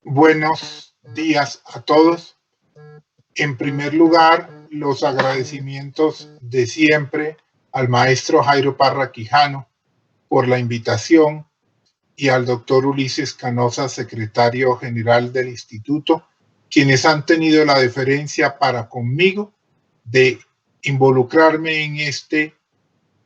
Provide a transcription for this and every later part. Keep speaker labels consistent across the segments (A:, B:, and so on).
A: Buenos días a todos. En primer lugar, los agradecimientos de siempre al maestro Jairo Parra Quijano por la invitación y al doctor Ulises Canosa, secretario general del instituto, quienes han tenido la deferencia para conmigo de involucrarme en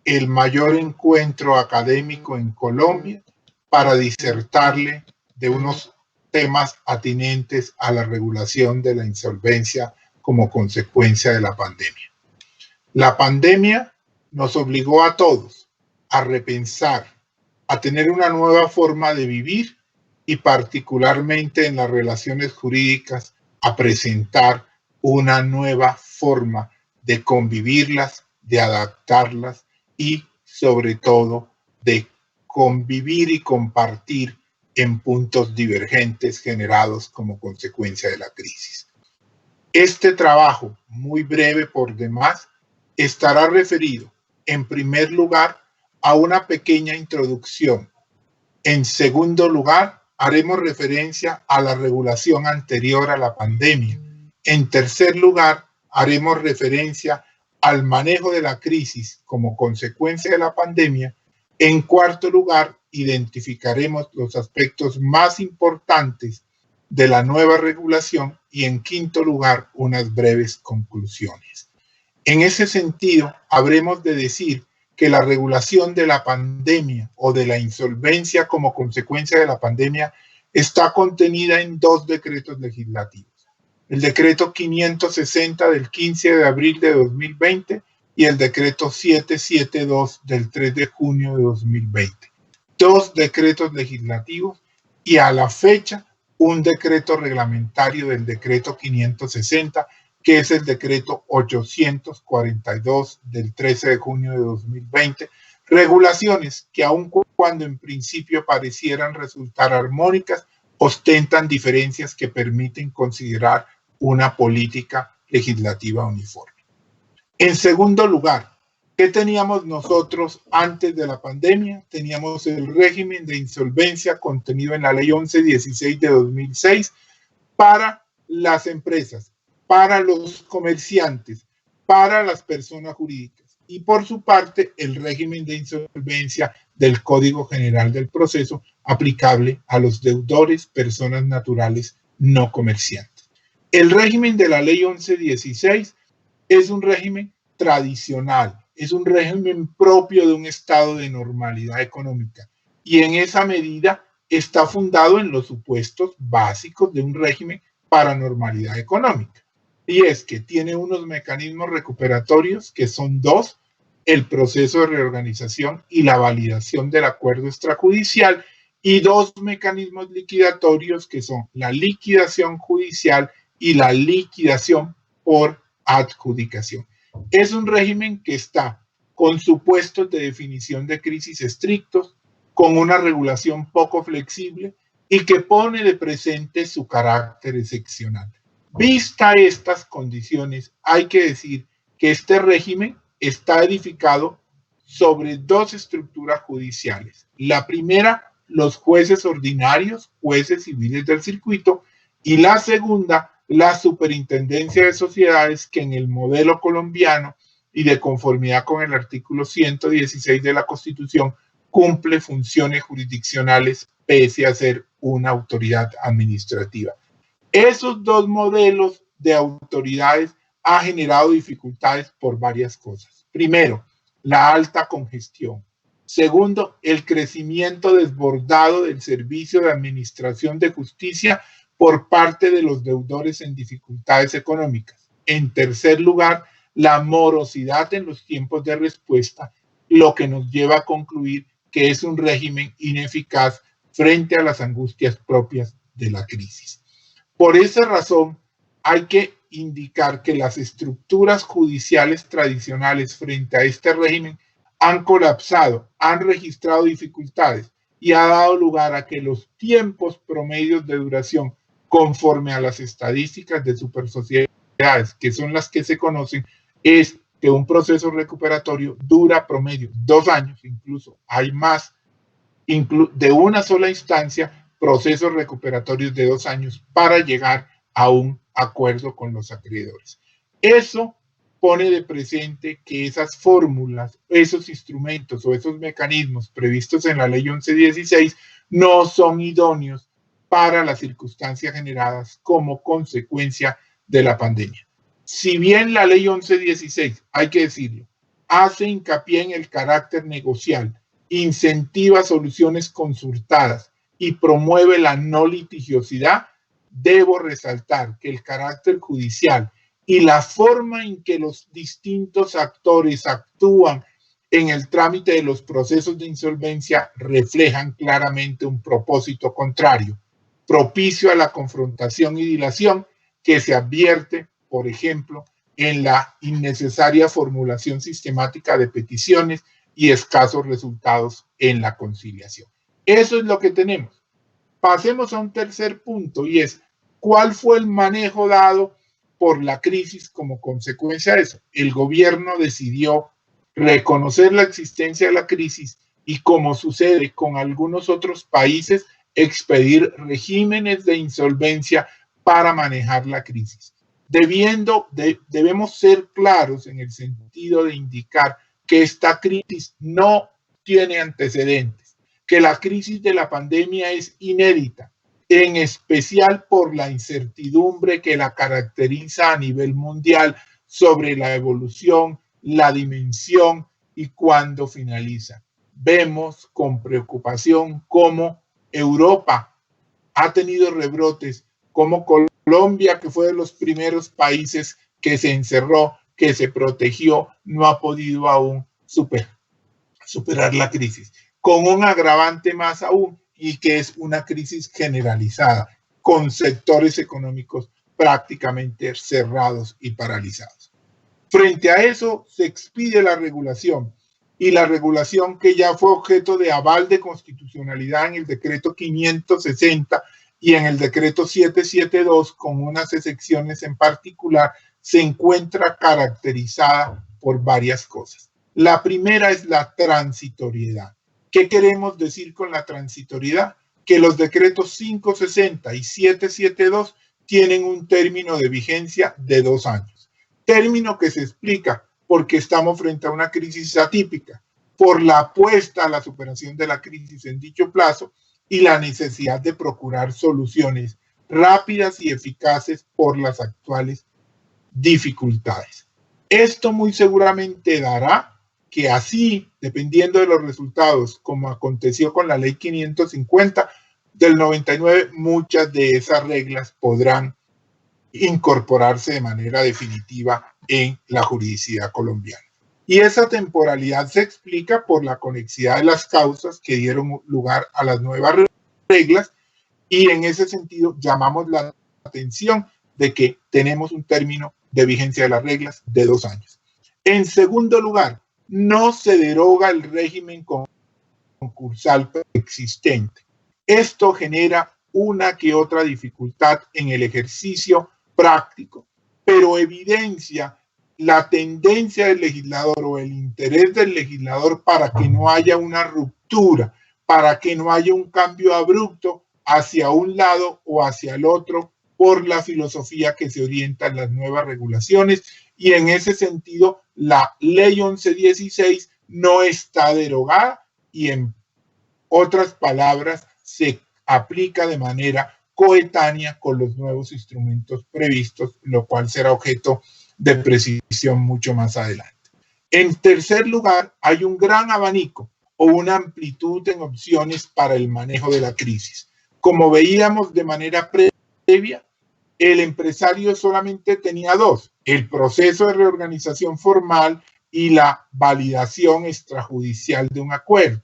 A: el mayor encuentro académico en Colombia para disertarle de unos temas atinentes a la regulación de la insolvencia como consecuencia de la pandemia. La pandemia nos obligó a todos a repensar, a tener una nueva forma de vivir y particularmente en las relaciones jurídicas a presentar una nueva forma de convivirlas, de adaptarlas y sobre todo de convivir y compartir en puntos divergentes generados como consecuencia de la crisis. Este trabajo, muy breve por demás, estará referido en primer lugar a una pequeña introducción. En segundo lugar, haremos referencia a la regulación anterior a la pandemia. En tercer lugar, haremos referencia al manejo de la crisis como consecuencia de la pandemia. En cuarto lugar, identificaremos los aspectos más importantes de la nueva regulación y en quinto lugar, unas breves conclusiones. En ese sentido, habremos de decir que la regulación de la pandemia o de la insolvencia como consecuencia de la pandemia está contenida en dos decretos legislativos. El decreto 560 del 15 de abril de 2020 y el decreto 772 del 3 de junio de 2020. Dos decretos legislativos y a la fecha un decreto reglamentario del decreto 560, que es el decreto 842 del 13 de junio de 2020, regulaciones que aun cuando en principio parecieran resultar armónicas, ostentan diferencias que permiten considerar una política legislativa uniforme. En segundo lugar, ¿qué teníamos nosotros antes de la pandemia? Teníamos el régimen de insolvencia contenido en la Ley 1116 de 2006 para las empresas, para los comerciantes, para las personas jurídicas y por su parte el régimen de insolvencia del Código General del Proceso aplicable a los deudores, personas naturales no comerciantes. El régimen de la Ley 1116 es un régimen tradicional, es un régimen propio de un estado de normalidad económica y en esa medida está fundado en los supuestos básicos de un régimen para normalidad económica. Y es que tiene unos mecanismos recuperatorios que son dos: el proceso de reorganización y la validación del acuerdo extrajudicial, y dos mecanismos liquidatorios que son la liquidación judicial y la liquidación por adjudicación. Es un régimen que está con supuestos de definición de crisis estrictos, con una regulación poco flexible y que pone de presente su carácter excepcional. Vista estas condiciones, hay que decir que este régimen está edificado sobre dos estructuras judiciales. La primera, los jueces ordinarios, jueces civiles del circuito, y la segunda, la superintendencia de sociedades, que en el modelo colombiano y de conformidad con el artículo 116 de la Constitución cumple funciones jurisdiccionales pese a ser una autoridad administrativa. Esos dos modelos de autoridades han generado dificultades por varias cosas. Primero, la alta congestión. Segundo, el crecimiento desbordado del servicio de administración de justicia por parte de los deudores en dificultades económicas. En tercer lugar, la morosidad en los tiempos de respuesta, lo que nos lleva a concluir que es un régimen ineficaz frente a las angustias propias de la crisis. Por esa razón, hay que indicar que las estructuras judiciales tradicionales frente a este régimen han colapsado, han registrado dificultades y ha dado lugar a que los tiempos promedios de duración conforme a las estadísticas de supersociedades, que son las que se conocen, es que un proceso recuperatorio dura promedio 2 años, incluso hay más de una sola instancia, procesos recuperatorios de 2 años para llegar a un acuerdo con los acreedores. Eso pone de presente que esas fórmulas, esos instrumentos o esos mecanismos previstos en la ley 1116 no son idóneos para las circunstancias generadas como consecuencia de la pandemia. Si bien la ley 1116, hay que decirlo, hace hincapié en el carácter negocial, incentiva soluciones consultadas y promueve la no litigiosidad, debo resaltar que el carácter judicial y la forma en que los distintos actores actúan en el trámite de los procesos de insolvencia reflejan claramente un propósito contrario, propicio a la confrontación y dilación que se advierte, por ejemplo, en la innecesaria formulación sistemática de peticiones y escasos resultados en la conciliación. Eso es lo que tenemos. Pasemos a un tercer punto y es, ¿cuál fue el manejo dado por la crisis como consecuencia de eso? El gobierno decidió reconocer la existencia de la crisis y, como sucede con algunos otros países, expedir regímenes de insolvencia para manejar la crisis. Debemos ser claros en el sentido de indicar que esta crisis no tiene antecedentes, que la crisis de la pandemia es inédita, en especial por la incertidumbre que la caracteriza a nivel mundial sobre la evolución, la dimensión y cuándo finaliza. Vemos con preocupación cómo Europa ha tenido rebrotes, como Colombia, que fue de los primeros países que se encerró, que se protegió, no ha podido aún superar la crisis, con un agravante más aún, y que es una crisis generalizada, con sectores económicos prácticamente cerrados y paralizados. Frente a eso, se expide la regulación, y la regulación que ya fue objeto de aval de constitucionalidad en el decreto 560 y en el decreto 772, con unas excepciones en particular, se encuentra caracterizada por varias cosas. La primera es la transitoriedad. ¿Qué queremos decir con la transitoriedad? Que los decretos 560 y 772 tienen un término de vigencia de 2 años. Término que se explica porque estamos frente a una crisis atípica, por la apuesta a la superación de la crisis en dicho plazo y la necesidad de procurar soluciones rápidas y eficaces por las actuales dificultades. Esto muy seguramente dará que así, dependiendo de los resultados, como aconteció con la ley 550 del 99, muchas de esas reglas podrán incorporarse de manera definitiva en la juridicidad colombiana. Y esa temporalidad se explica por la conexidad de las causas que dieron lugar a las nuevas reglas, y en ese sentido llamamos la atención de que tenemos un término de vigencia de las reglas de 2 años. En segundo lugar, no se deroga el régimen concursal existente. Esto genera una que otra dificultad en el ejercicio práctico, pero evidencia la tendencia del legislador o el interés del legislador para que no haya una ruptura, para que no haya un cambio abrupto hacia un lado o hacia el otro por la filosofía que se orienta en las nuevas regulaciones, y en ese sentido la ley 1116 no está derogada y, en otras palabras, se aplica de manera coetánea con los nuevos instrumentos previstos, lo cual será objeto de precisión mucho más adelante. En tercer lugar, hay un gran abanico o una amplitud en opciones para el manejo de la crisis. Como veíamos de manera previa, el empresario solamente tenía 2, el proceso de reorganización formal y la validación extrajudicial de un acuerdo.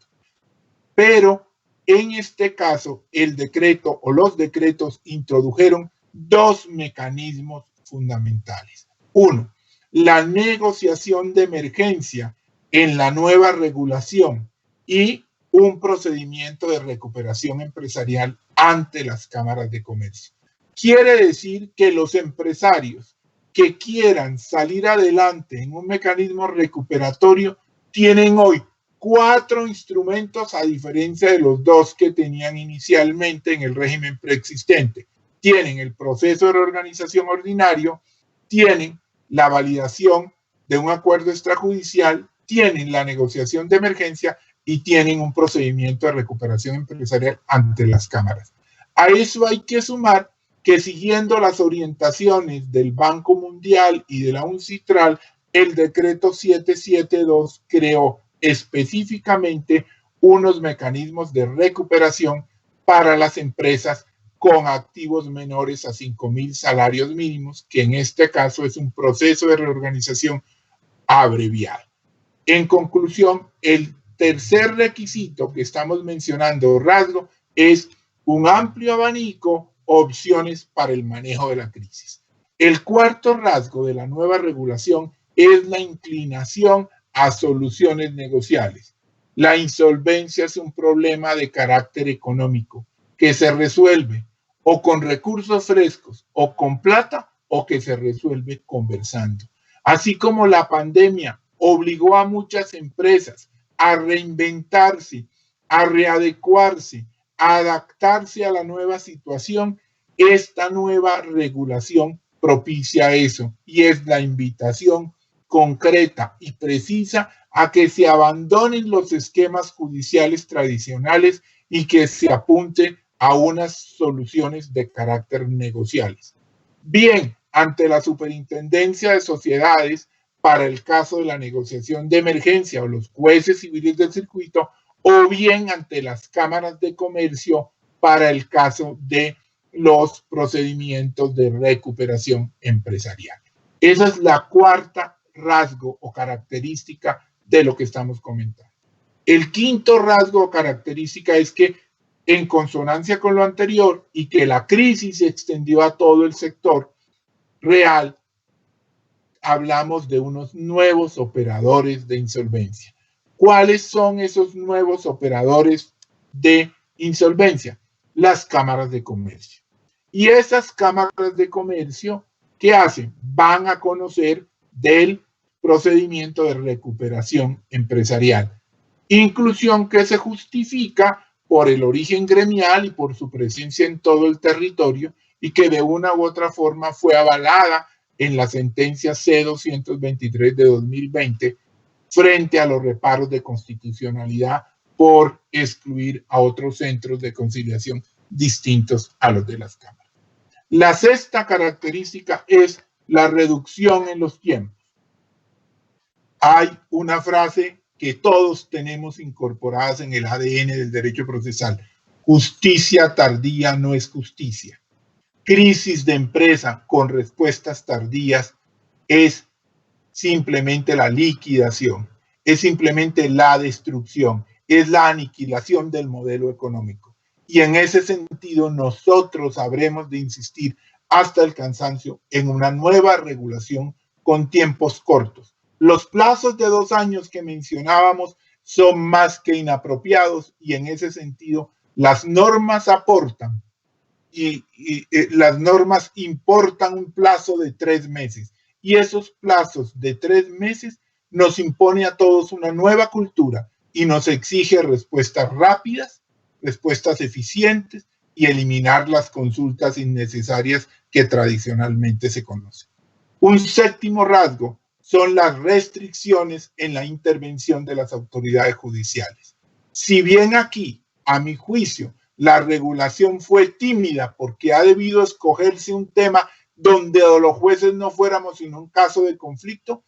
A: Pero en este caso, el decreto o los decretos introdujeron 2 mecanismos fundamentales. 1, la negociación de emergencia en la nueva regulación y un procedimiento de recuperación empresarial ante las cámaras de comercio. Quiere decir que los empresarios que quieran salir adelante en un mecanismo recuperatorio tienen hoy 4 instrumentos a diferencia de los 2 que tenían inicialmente en el régimen preexistente. Tienen el proceso de reorganización ordinario, tienen la validación de un acuerdo extrajudicial, tienen la negociación de emergencia y tienen un procedimiento de recuperación empresarial ante las cámaras. A eso hay que sumar que, siguiendo las orientaciones del Banco Mundial y de la UNCITRAL, el decreto 772 creó específicamente unos mecanismos de recuperación para las empresas con activos menores a 5.000 salarios mínimos, que en este caso es un proceso de reorganización abreviado. En conclusión, el tercer requisito que estamos mencionando, rasgo, es un amplio abanico, opciones para el manejo de la crisis. El cuarto rasgo de la nueva regulación es la inclinación a soluciones negociables. La insolvencia es un problema de carácter económico que se resuelve o con recursos frescos o con plata, o que se resuelve conversando. Así como la pandemia obligó a muchas empresas a reinventarse, a readecuarse, a adaptarse a la nueva situación, esta nueva regulación propicia eso, y es la invitación concreta y precisa a que se abandonen los esquemas judiciales tradicionales y que se apunte a unas soluciones de carácter negociales. Bien, ante la Superintendencia de Sociedades, para el caso de la negociación de emergencia o los jueces civiles del circuito, o bien ante las cámaras de comercio para el caso de los procedimientos de recuperación empresarial. Esa es la cuarta rasgo o característica de lo que estamos comentando. El quinto rasgo o característica es que, en consonancia con lo anterior y que la crisis se extendió a todo el sector real, hablamos de unos nuevos operadores de insolvencia. ¿Cuáles son esos nuevos operadores de insolvencia? Las cámaras de comercio. Y esas cámaras de comercio, ¿qué hacen? Van a conocer del procedimiento de recuperación empresarial. Inclusión que se justifica por el origen gremial y por su presencia en todo el territorio, y que de una u otra forma fue avalada en la sentencia C-223 de 2020 frente a los reparos de constitucionalidad por excluir a otros centros de conciliación distintos a los de las cámaras. La sexta característica es la reducción en los tiempos. Hay una frase que todos tenemos incorporadas en el ADN del derecho procesal: justicia tardía no es justicia. Crisis de empresa con respuestas tardías es simplemente la liquidación, es simplemente la destrucción, es la aniquilación del modelo económico. Y en ese sentido nosotros habremos de insistir hasta el cansancio en una nueva regulación con tiempos cortos. Los plazos de 2 años que mencionábamos son más que inapropiados, y en ese sentido las normas aportan y las normas importan un plazo de 3 meses. Y esos plazos de 3 meses nos impone a todos una nueva cultura y nos exige respuestas rápidas, respuestas eficientes, y eliminar las consultas innecesarias que tradicionalmente se conocen. Un séptimo rasgo son las restricciones en la intervención de las autoridades judiciales. Si bien aquí, a mi juicio, la regulación fue tímida porque ha debido escogerse un tema donde los jueces no fuéramos sino un caso de conflicto,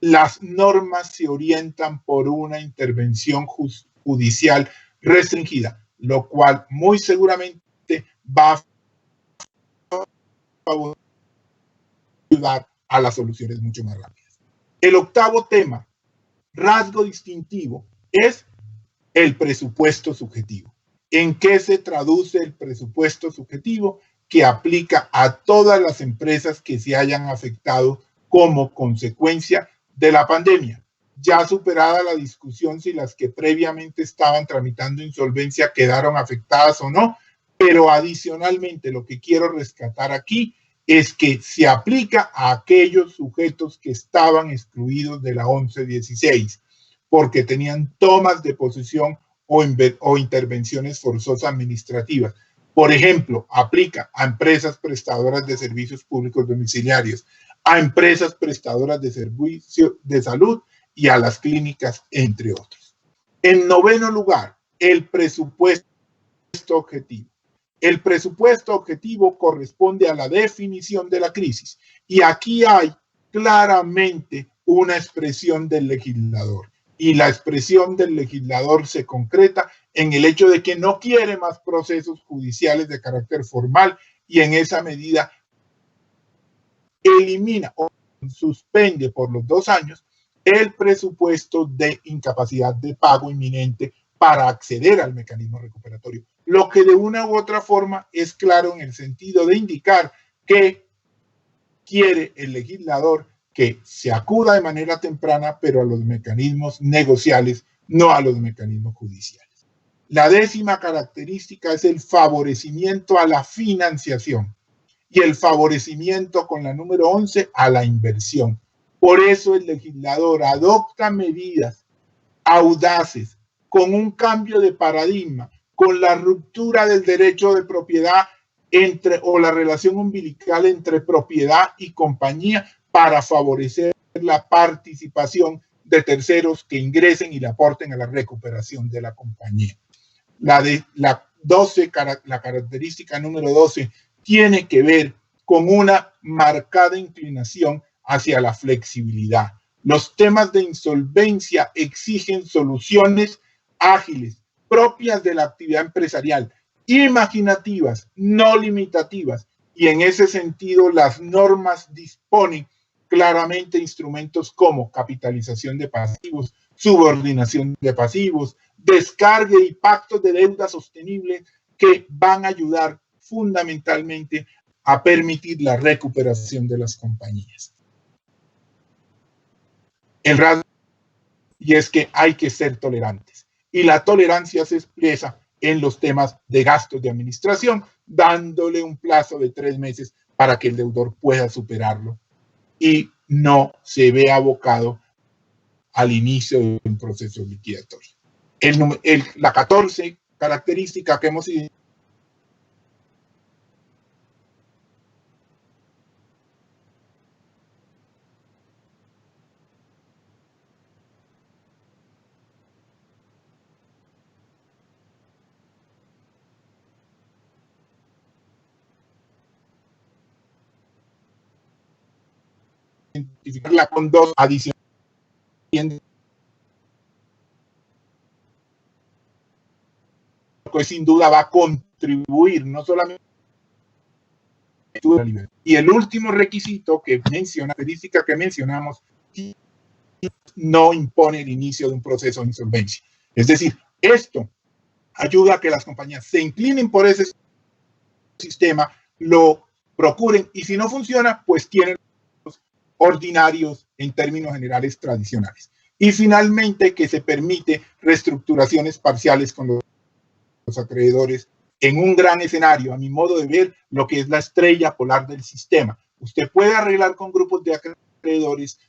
A: las normas se orientan por una intervención judicial restringida, lo cual muy seguramente va a ayudar a las soluciones mucho más rápidas. El octavo tema, rasgo distintivo, es el presupuesto subjetivo. ¿En qué se traduce el presupuesto subjetivo que aplica a todas las empresas que se hayan afectado como consecuencia de la pandemia? Ya superada la discusión si las que previamente estaban tramitando insolvencia quedaron afectadas o no, pero adicionalmente lo que quiero rescatar aquí es que se aplica a aquellos sujetos que estaban excluidos de la 1116. porque tenían tomas de posesión o intervenciones forzosas administrativas. Por ejemplo, aplica a empresas prestadoras de servicios públicos domiciliarios, a empresas prestadoras de servicios de salud y a las clínicas, entre otros. En noveno lugar, el presupuesto objetivo. El presupuesto objetivo corresponde a la definición de la crisis y aquí hay claramente una expresión del legislador. Y la expresión del legislador se concreta en el hecho de que no quiere más procesos judiciales de carácter formal y en esa medida elimina o suspende por los 2 años el presupuesto de incapacidad de pago inminente para acceder al mecanismo recuperatorio. Lo que de una u otra forma es claro en el sentido de indicar que quiere el legislador que se acuda de manera temprana, pero a los mecanismos negociales, no a los mecanismos judiciales. La 10ª característica es el favorecimiento a la financiación y el favorecimiento con la número 11 a la inversión. Por eso el legislador adopta medidas audaces con un cambio de paradigma, con la ruptura del derecho de propiedad o la relación umbilical entre propiedad y compañía para favorecer la participación de terceros que ingresen y le aporten a la recuperación de la compañía. La característica número 12 tiene que ver con una marcada inclinación hacia la flexibilidad. Los temas de insolvencia exigen soluciones ágiles, propias de la actividad empresarial, imaginativas, no limitativas, y en ese sentido las normas disponen claramente instrumentos como capitalización de pasivos, subordinación de pasivos, descargue y pactos de deuda sostenible que van a ayudar fundamentalmente a permitir la recuperación de las compañías. El rasgo y es que hay que ser tolerantes y la tolerancia se expresa en los temas de gastos de administración, dándole un plazo de 3 meses para que el deudor pueda superarlo y no se vea abocado al inicio de un proceso liquidatorio. La 14 característica que hemos identificado identificarla con 2 adicionales que sin duda va a contribuir no solamente y el último requisito que menciona, característica que mencionamos, no impone el inicio de un proceso de insolvencia. Es decir, esto ayuda a que las compañías se inclinen por ese sistema, lo procuren y si no funciona, pues tienen los ordinarios en términos generales tradicionales. Y finalmente que se permite reestructuraciones parciales con los acreedores en un gran escenario, a mi modo de ver, lo que es la estrella polar del sistema. Usted puede arreglar con grupos de acreedores,